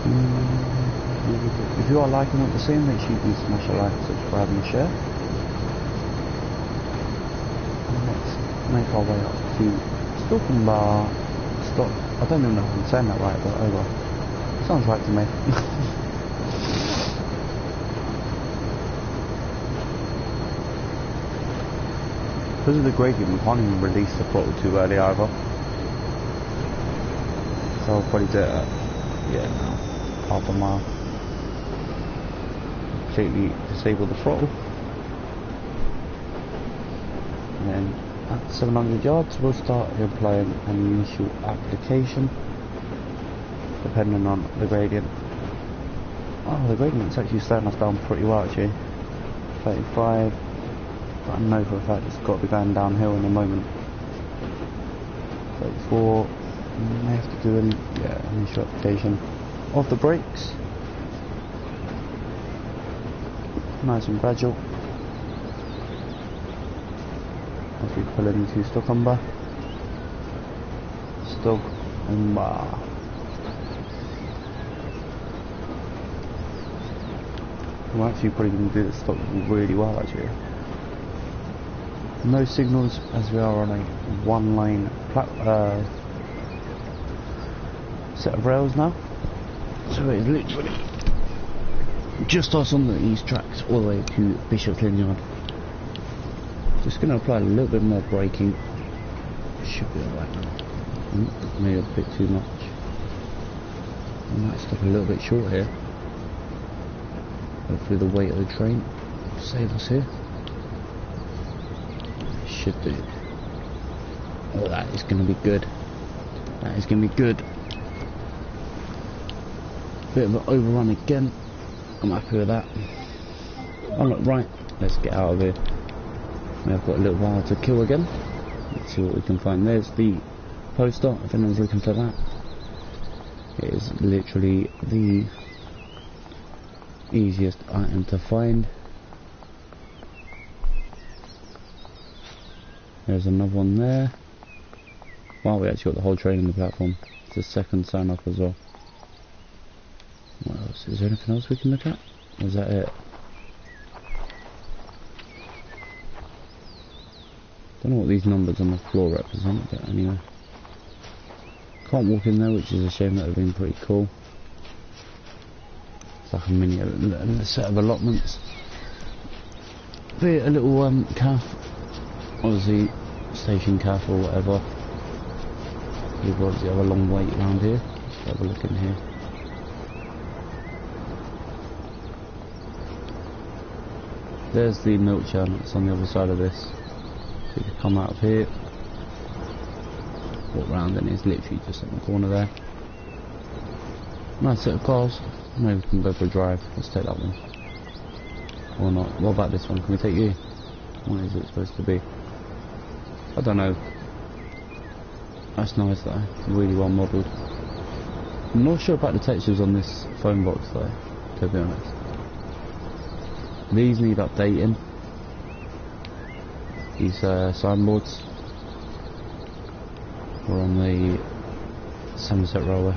B: If you are liking what you're seeing, make sure you do smash a like, subscribe and share. And let's make our way up to Stockholm. I don't even know if I'm saying that right, but oh well. Sounds right to me. Because of the gradient, we can't even release the throttle too early either. So I'll probably do it at, now, half a mile. Completely disable the throttle. And then at 700 yards, we'll start applying an initial application, depending on the gradient. Oh, the gradient's actually slowing us down pretty well actually. 35. But I know for a fact it's got to be going downhill in a moment. 34. May have to do an initial application of the brakes. Nice and gradual. As we pull into Stockholm. We're actually probably going to do this stop really well actually. No signals as we are on a one lane set of rails now. So it is literally just us on the east tracks all the way to Bishop's Yard. Just going to apply a little bit more braking. Should be alright now. Maybe a bit too much. I might stop a little bit short here. Hopefully the weight of the train will save us here. Should do. Oh, that is going to be good. That is going to be good. Bit of an overrun again. I'm happy with that. Oh look, right. Let's get out of here. We've got a little while to kill again. Let's see what we can find. There's the poster, if anyone's looking for that. It is literally the easiest item to find. There's another one there. Wow, we actually got the whole train on the platform. It's the second sign up as well. What else? Is there anything else we can look at? Or is that it? Don't know what these numbers on the floor represent, but anyway. Can't walk in there, which is a shame. That would have been pretty cool. It's like a mini a set of allotments. Be a little cafe, obviously station cafe or whatever. People obviously have a long wait around here. Let's have a look in here. There's the milk churn that's on the other side of this. So you can come out of here, walk round, and it's literally just on the corner there. Nice set of cars. Maybe we can go for a drive. Let's take that one. Or not. What about this one? Can we take you? What is it supposed to be? I don't know. That's nice though. Really well modelled. I'm not sure about the textures on this phone box though, to be honest. These need updating. These signboards. We're on the Somerset Railway.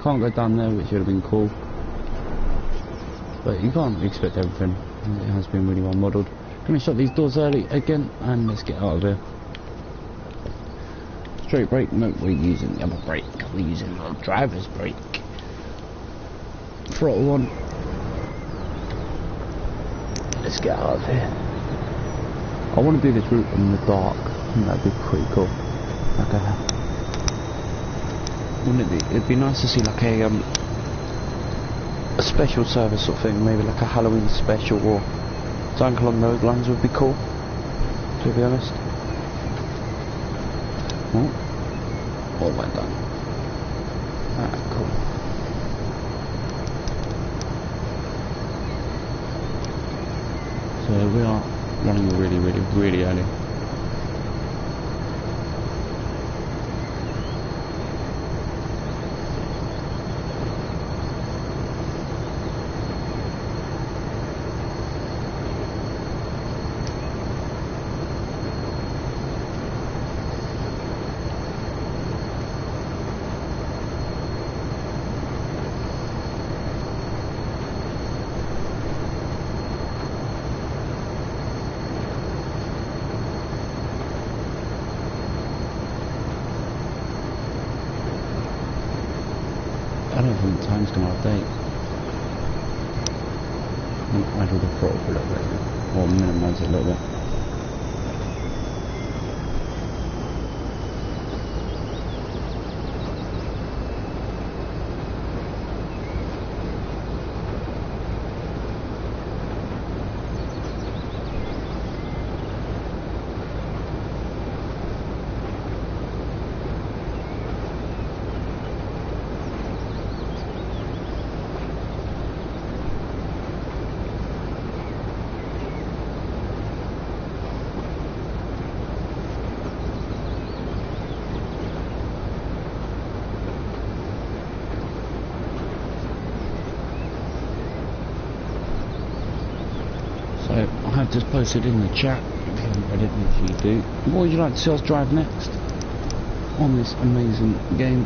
B: Can't go down there, which would have been cool. But you can't expect everything. It has been really well modelled. Gonna shut these doors early again, and let's get out of here. Straight brake, no, we're using the other brake. We're using the driver's brake. Throttle on. Let's get out of here. I want to do this route in the dark. I think that'd be pretty cool. Like wouldn't it be? It'd be nice to see like a special service sort of thing, maybe like a Halloween special or something along those lines would be cool, to be honest. Oh, all went done. Alright, cool. So we are running really early. time's gonna update. Idle the throttle for a little bit, or minimise it a little bit. So I have just posted in the chat, if you haven't read it, make sure you do. What would you like to see us drive next on this amazing game?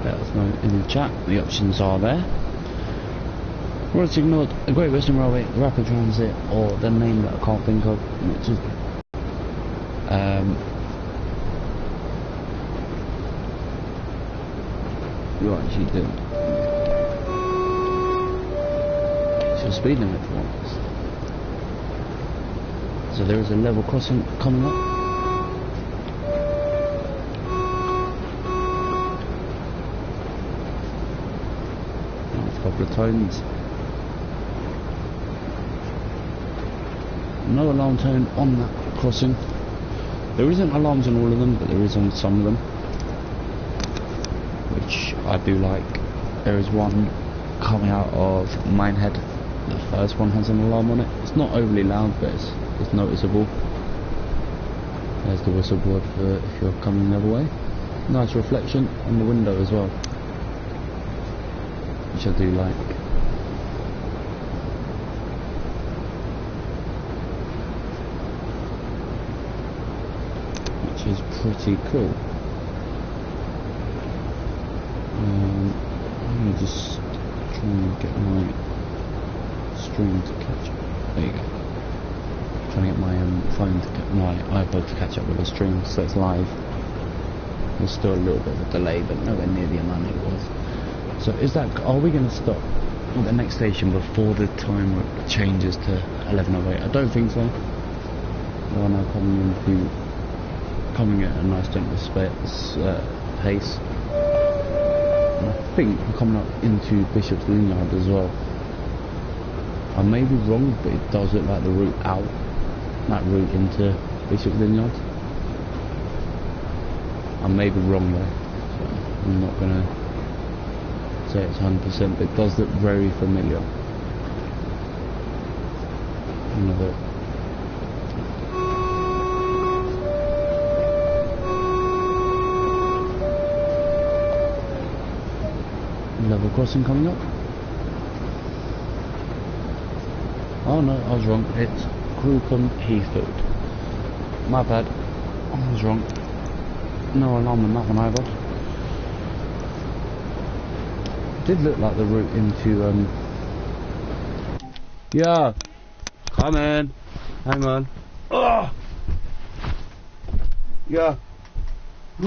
B: Let us know in the chat, the options are there. Road Signal, the Great Western Railway, Rapid Transit, or the name that I can't think of, which is you're actually doing it's your speed limit for once. So there is a level crossing coming up. A couple of tones. No alarm tone on that crossing. There isn't alarms on all of them, but there is on some of them, which I do like. There is one coming out of Minehead. The first one has an alarm on it. It's not overly loud, but it's noticeable. There's the whistle board for if you're coming the other way. Nice reflection on the window as well, which I do like. Is pretty cool. Let me just try and get my stream to catch up. There you go. Trying to get my phone to my iPod to catch up with the stream, so it's live. There's still a little bit of a delay, but nowhere near the amount it was. So is that? Are we going to stop at the next station before the time changes to 11:08? I don't think so. We are now coming at a nice gentle pace. And I think we're coming up into Bishop's Lynyard as well. I may be wrong, but it does look like the route out, that route into Bishop's Lynyard. I may be wrong though, so I'm not going to say it's 100%, but it does look very familiar. Another level crossing coming up. Oh no, I was wrong. It's Crookham Heathfield. My bad. I was wrong. No alarm on that one either. Did look like the route into yeah. Come in. Hang on. Ugh. Yeah. I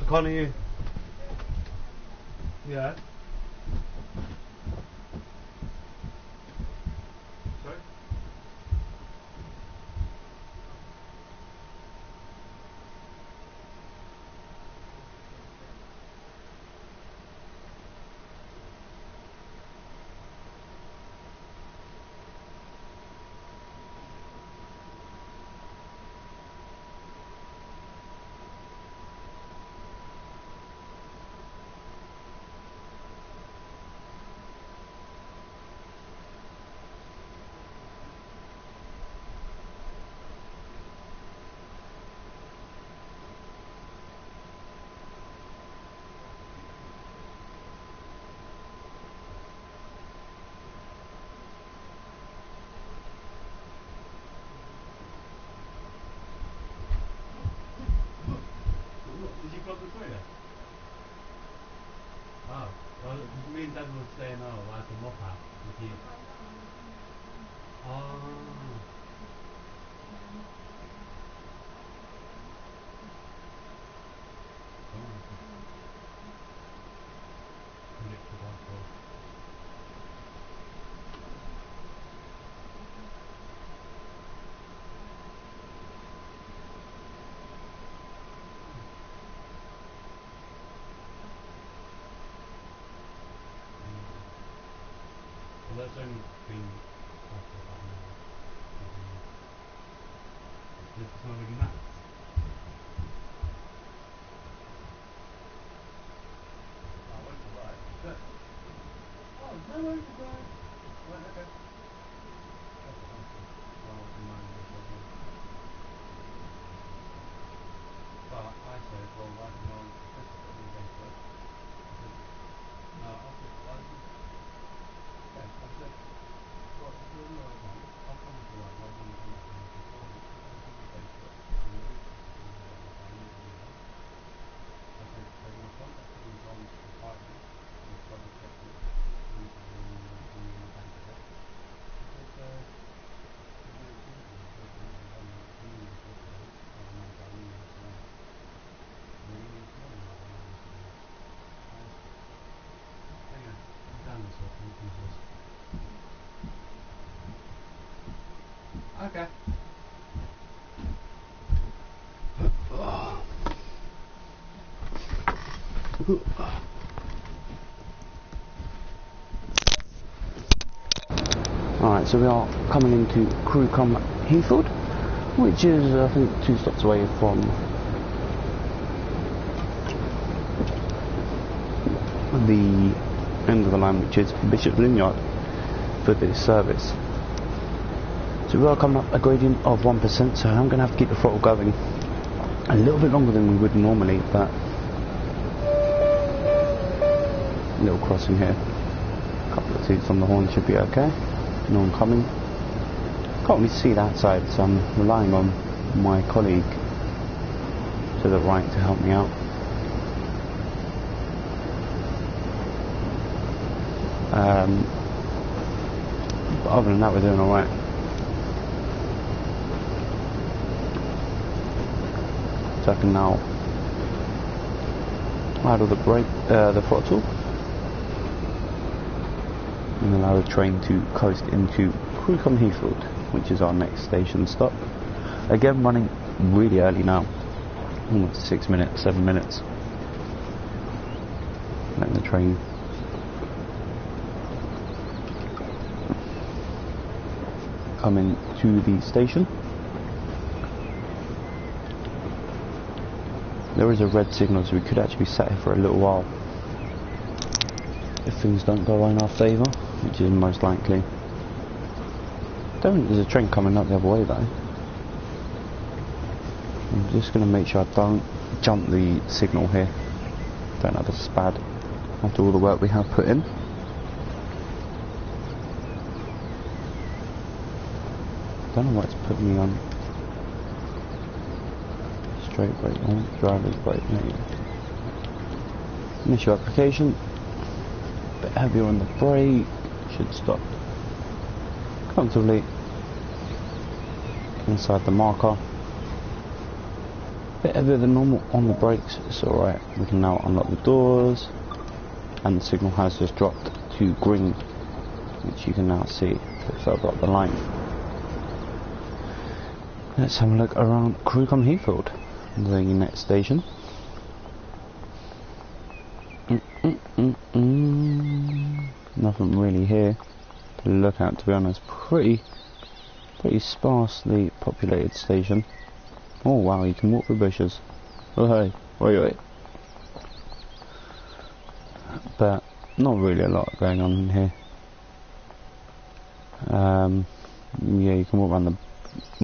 B: can't hear you. Yeah. Sorry? Got the toilet? Oh, well, me and Dad were saying, oh, I had to mop out. that's only been after about an hour. Does it smell really nice? I went to lie. Good. Oh, no way to go. Right, okay. Well, mine was okay. But I said, well, why don't I just put me Facebook? No, I'll just, yeah, I said, well, if you're not one, I'll come to one, I'll come to one, I'll come to Facebook, and we'll do something. I said, so my contact is on the file, you've got to check it, and the bank address. I said, okay.
A: Alright, so we are coming into Crewcombe Heathfield, which is I think 2 stops away from the end of the line, which is Bishop's Lynyard for this service. So we are coming up a gradient of 1%, so I'm going to have to keep the throttle going a little bit longer than we would normally, but a little crossing here, a couple of toots on the horn should be okay. No one coming. Can't really see that side, so I'm relying on my colleague to the right to help me out. But other than that, we're doing alright. So I can now idle the brake, the throttle, and allow the train to coast into Crewcombe Heathfield, which is our next station stop. Again, running really early now, almost 6 minutes, 7 minutes. Letting the train come into the station. There is a red signal, so we could actually be sat here for a little while if things don't go in our favour, which is most likely. Don't think there's a train coming up the other way though. I'm just going to make sure I don't jump the signal here. Don't have a spad after all the work we have put in. Don't know what it's put me on. Straight brake on, driver's brake maybe. Initial application. Bit heavier on the brake. Should stop comfortably inside the marker. Bit heavier than normal on the brakes. It's alright. We can now unlock the doors, and the signal has just dropped to green, which you can now see further up the line. Let's have a look around Crewcombe Heathfield, the next station. Nothing really here to look at, to be honest. Pretty sparsely populated station. Oh wow, you can walk through bushes. Oh hey, wait. But not really a lot going on in here. Yeah, you can walk around the